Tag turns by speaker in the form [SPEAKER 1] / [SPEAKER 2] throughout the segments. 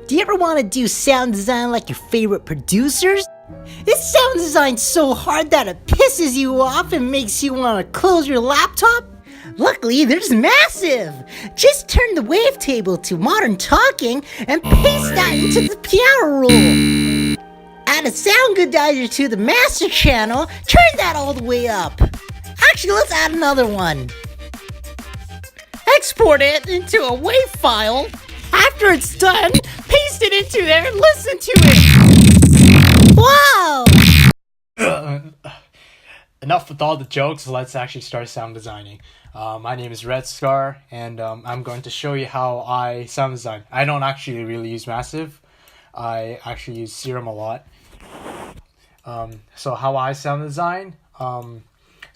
[SPEAKER 1] Do you ever want to do sound design like your favorite producers? This sound design's so hard that it pisses you off and makes you want to close your laptop? Luckily, there's Massive! Just turn the wavetable to modern talking and paste that into the piano roll. Add a sound goodizer to the master channel, turn that all the way up. Actually, let's add another one. Export it into a WAV file. After it's done, paste it into there and listen to it. Wow!
[SPEAKER 2] Enough with all the jokes, let's actually start sound designing. My name is Red Scar, and I'm going to show you how I sound design. I don't actually really use Massive. I actually use Serum a lot. So how I sound design, so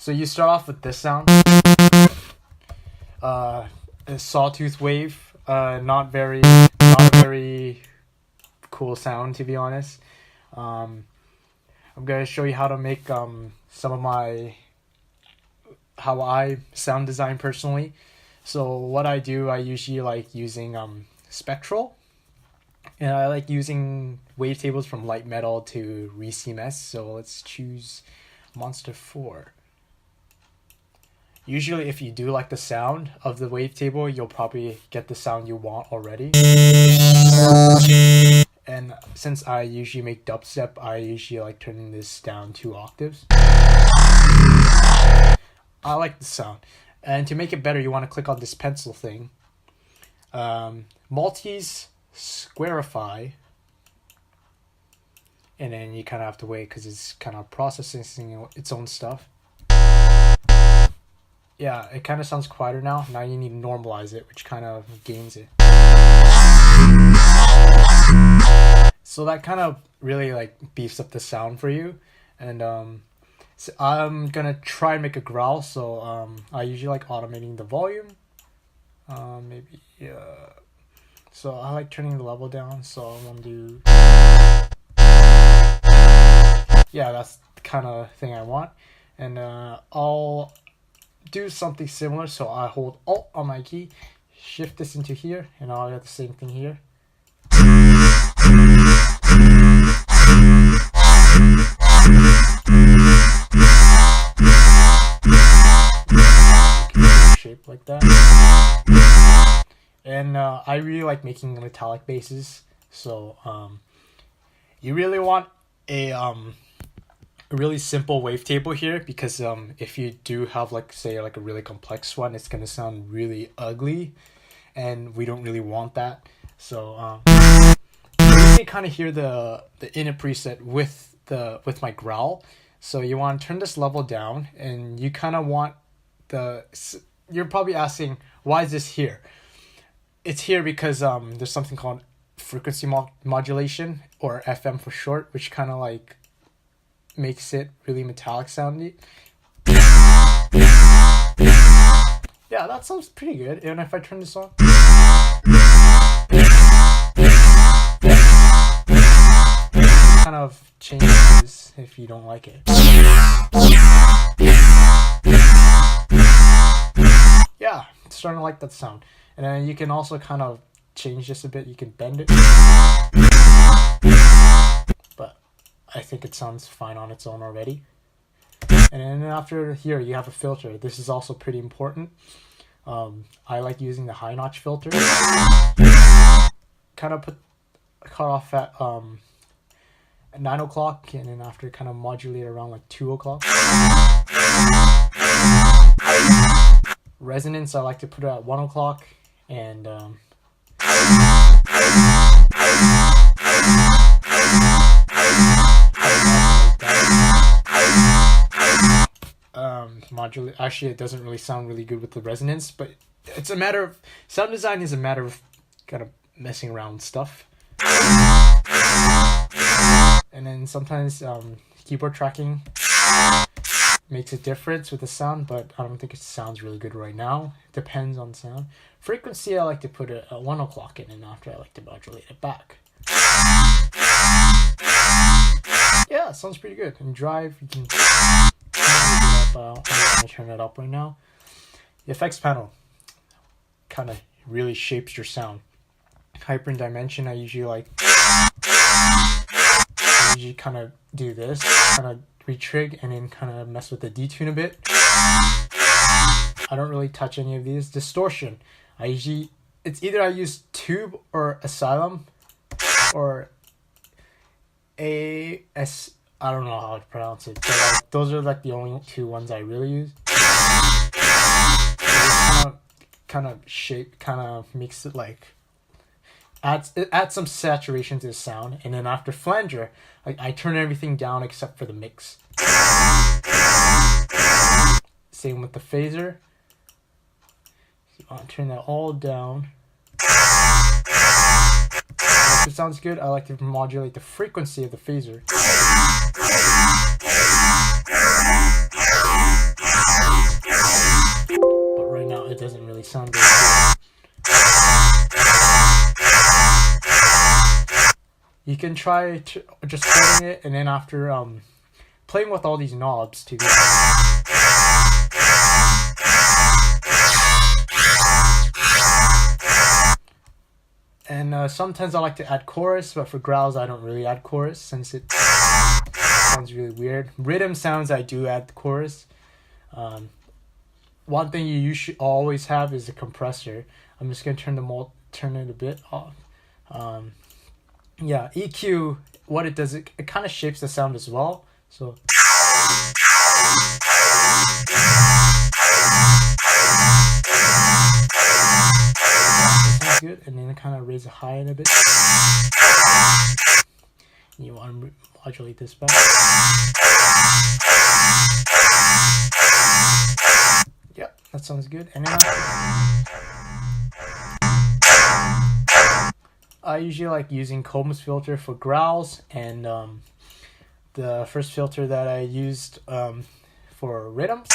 [SPEAKER 2] you start off with this sound. A sawtooth wave, not a very cool sound, to be honest. I'm going to show you how to make how I sound design personally. So what I do, I usually like using spectral, and I like using wavetables from light metal to re-CMS. So let's choose Monster 4. Usually if you do like the sound of the wavetable, you'll probably get the sound you want already. And since I usually make dubstep, I usually like turning this down 2 octaves. I like the sound. And to make it better, you want to click on this pencil thing. Multis Squarify. And then you kind of have to wait because it's kind of processing its own stuff. Yeah, it kind of sounds quieter now. Now you need to normalize it, which kind of gains it. So that kind of really like beefs up the sound for you. And so I'm gonna try and make a growl. So I usually like automating the volume. So I like turning the level down. So I'm gonna do. Yeah, that's the kind of thing I want. And I'll do something similar. So I hold Alt on my key, shift this into here, and I'll get the same thing here. Shape like that. And I really like making metallic basses. So you really want a really simple wavetable here, because if you do have like say like a really complex one, it's gonna sound really ugly, and we don't really want that. So you can kind of hear the init preset with my growl. So you want to turn this level down, and you kind of want you're probably asking, why is this here? It's here because there's something called frequency modulation, or FM for short, which kind of like makes it really metallic sounding. Yeah, that sounds pretty good. And if I turn this on, kind of changes if you don't like it. Yeah, it's starting to like that sound. And then you can also kind of change this a bit. You can bend it. But I think it sounds fine on its own already. And then after here, you have a filter. This is also pretty important. I like using the high notch filter. Kind of cut off at 9 o'clock, and then after kind of modulate around like 2 o'clock. Resonance, I like to put it at 1 o'clock, and modulate. Actually, it doesn't really sound really good with the resonance, but it's a matter of sound design is a matter of kind of messing around with stuff. And then sometimes keyboard tracking makes a difference with the sound, but I don't think it sounds really good right now. It depends on sound. Frequency, I like to put it at 1 o'clock, and then after I like to modulate it back. Yeah, it sounds pretty good. And drive, you can I'm going to turn it up right now. The effects panel kind of really shapes your sound. hyper dimension, I usually kind of do this, kind of retrig, and then kind of mess with the detune a bit. I don't really touch any of these. Distortion, it's either I use Tube or Asylum or AS. I don't know how to pronounce it. So like, those are like the only two ones I really use. Kind of shape, kind of makes it like adds some saturation to the sound. And then after flanger, I turn everything down except for the mix. Same with the phaser. So I'll turn that all down. If it sounds good, I like to modulate the frequency of the phaser. But right now it doesn't really sound very good. You can try just holding it, and then after playing with all these knobs together. And sometimes I like to add chorus, but for growls I don't really add chorus since it sounds really weird. Riddim sounds I do add the chorus. One thing you should always have is a compressor. I'm just gonna turn it a bit off. Yeah, EQ, what it does, it kind of shapes the sound as well. So good, and then kind of raise it high in a bit. You want to modulate this back. Yep, that sounds good. And then I usually like using Combs filter for growls, and the first filter that I used for Riddim.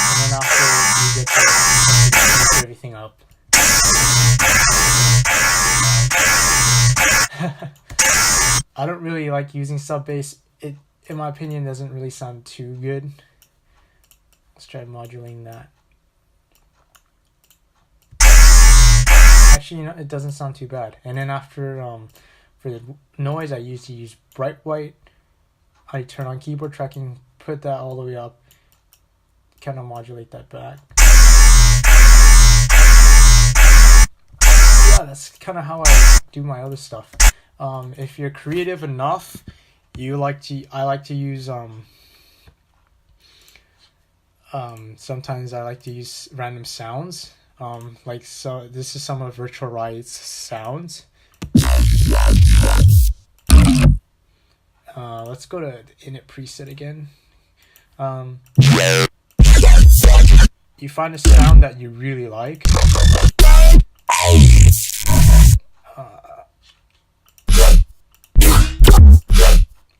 [SPEAKER 2] And then after you get to everything up. I don't really like using sub bass. It, in my opinion, doesn't really sound too good. Let's try modulating that. Actually, you know, it doesn't sound too bad. And then after, for the noise, I usually use bright white. I turn on keyboard tracking, put that all the way up, kind of modulate that back. Yeah, that's kind of how I do my other stuff. If you're creative enough, I like to use sometimes I like to use random sounds. So this is some of Virtual Riot's sounds. Let's go to the init preset again. You find a sound that you really like.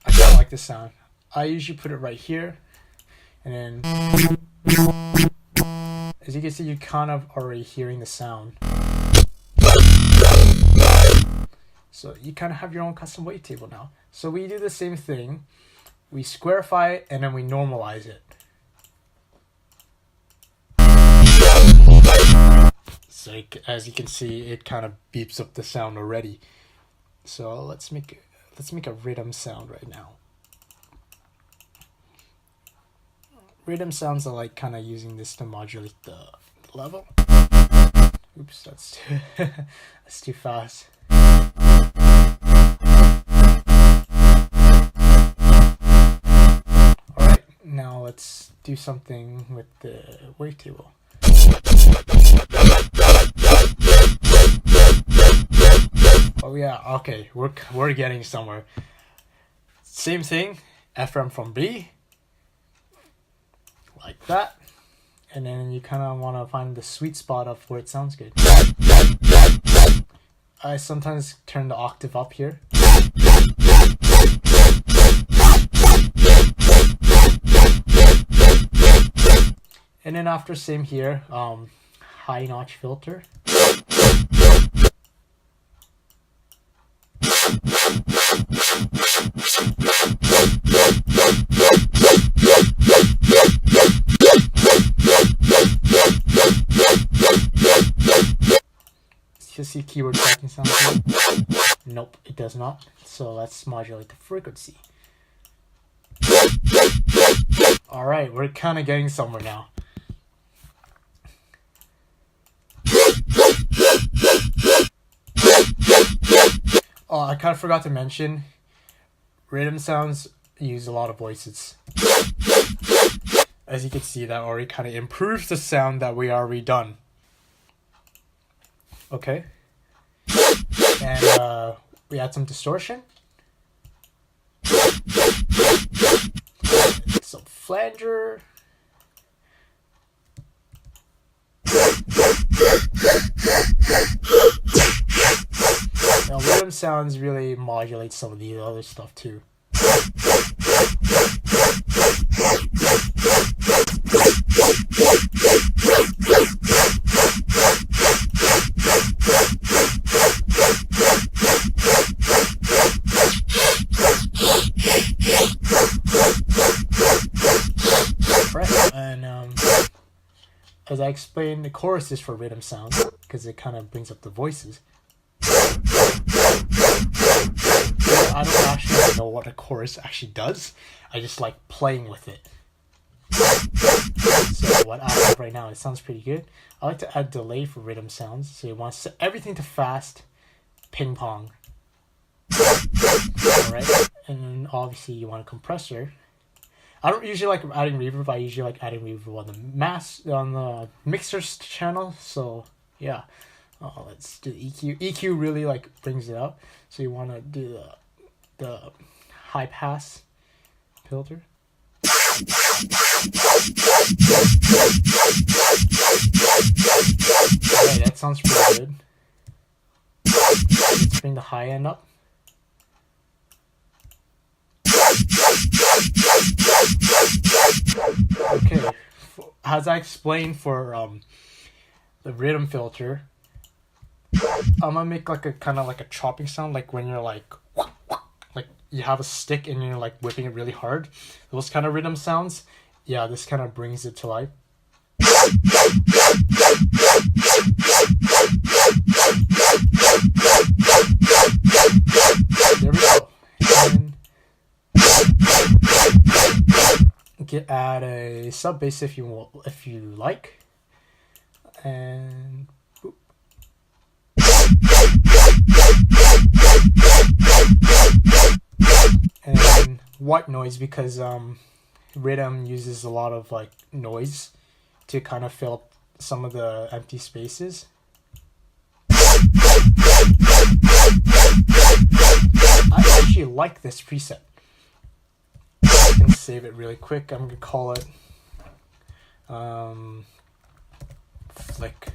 [SPEAKER 2] I kind of like this sound. I usually put it right here, and then as you can see, you're kind of already hearing the sound. So you kind of have your own custom wavetable now. So we do the same thing. We squarify it and then we normalize it. So as you can see, it kind of beeps up the sound already. So let's make a Riddim sound right now. Riddim sounds are like kind of using this to modulate the level. Oops, that's too fast. Alright, now let's do something with the wavetable. Oh yeah, okay, we're getting somewhere. Same thing, FM from B, like that, and then you kind of want to find the sweet spot of where it sounds good. I sometimes turn the octave up here. And then after, same here, high notch filter. see keyboard tracking sound here? Nope, it does not. So let's modulate the frequency. Alright, we're kind of getting somewhere now. Oh, I kind of forgot to mention, Riddim sounds use a lot of voices. As you can see, that already kind of improves the sound that we already done. Okay. And we add some distortion. Some flanger. Now, Riddim sounds really modulate some of the other stuff too. Right, and as I explained, the chorus is for Riddim sounds because it kind of brings up the voices. I don't actually know what a chorus actually does. I just like playing with it. So what I have right now, it sounds pretty good. I like to add delay for Riddim sounds. So you want to set everything to fast, ping pong. Alright, and then obviously you want a compressor. I don't usually like adding reverb. I usually like adding reverb on the mixers channel. So yeah. Let's do EQ. EQ really like brings it up. So you want to do the high pass filter. Alright, that sounds pretty good. Let's bring the high end up. Okay, as I explained for the Riddim filter, I'm gonna make like a kind of like a chopping sound, like when you're like you have a stick and you're like whipping it really hard. Those kind of Riddim sounds. Yeah, this kind of brings it to life. There we go. And you can add a sub bass if you like, and and white noise because Riddim uses a lot of like noise to kind of fill up some of the empty spaces. I actually like this preset. I can save it really quick. I'm gonna call it flick.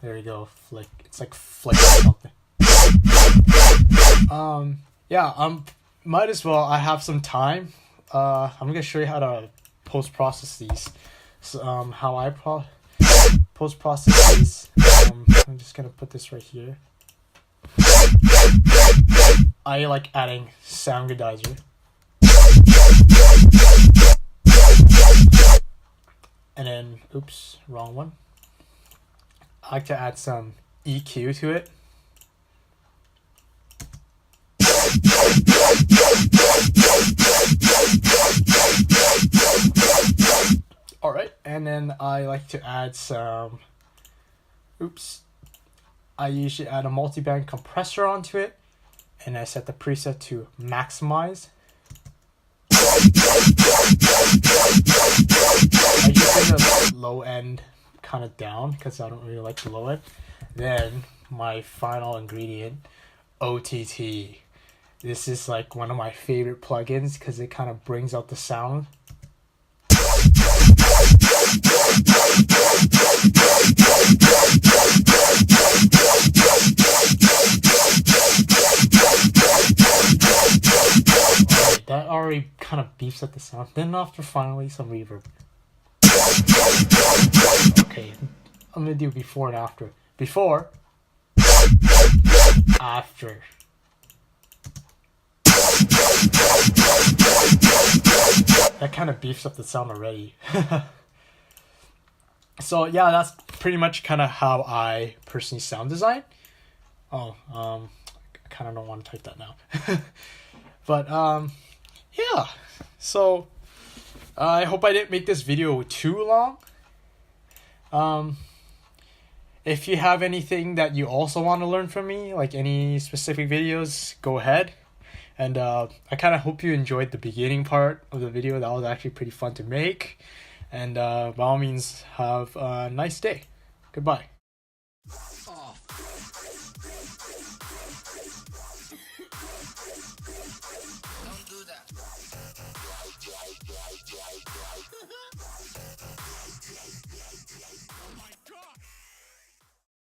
[SPEAKER 2] There we go, flick. It's like flick or something. Yeah, might as well. I have some time. I'm gonna show you how to post process these. So how I post process these. I'm just gonna put this right here. I like adding sound godizer. And then, oops, wrong one. I like to add some EQ to it. Alright, and then I like to add some, I usually add a multi-band compressor onto it, and I set the preset to maximize. I just bring the low end kind of down because I don't really like the low end. Then my final ingredient, OTT. This is like one of my favorite plugins because it kind of brings out the sound. That already kind of beefs up the sound. Then after finally some reverb. Okay, I'm gonna do before and after. Before, after. That kind of beefs up the sound already. So yeah, that's pretty much kind of how I personally sound design. Oh, I kind of don't want to type that now. But yeah. So I hope I didn't make this video too long. If you have anything that you also want to learn from me, like any specific videos, go ahead. And I kind of hope you enjoyed the beginning part of the video. That was actually pretty fun to make. And by all means, have a nice day. Goodbye.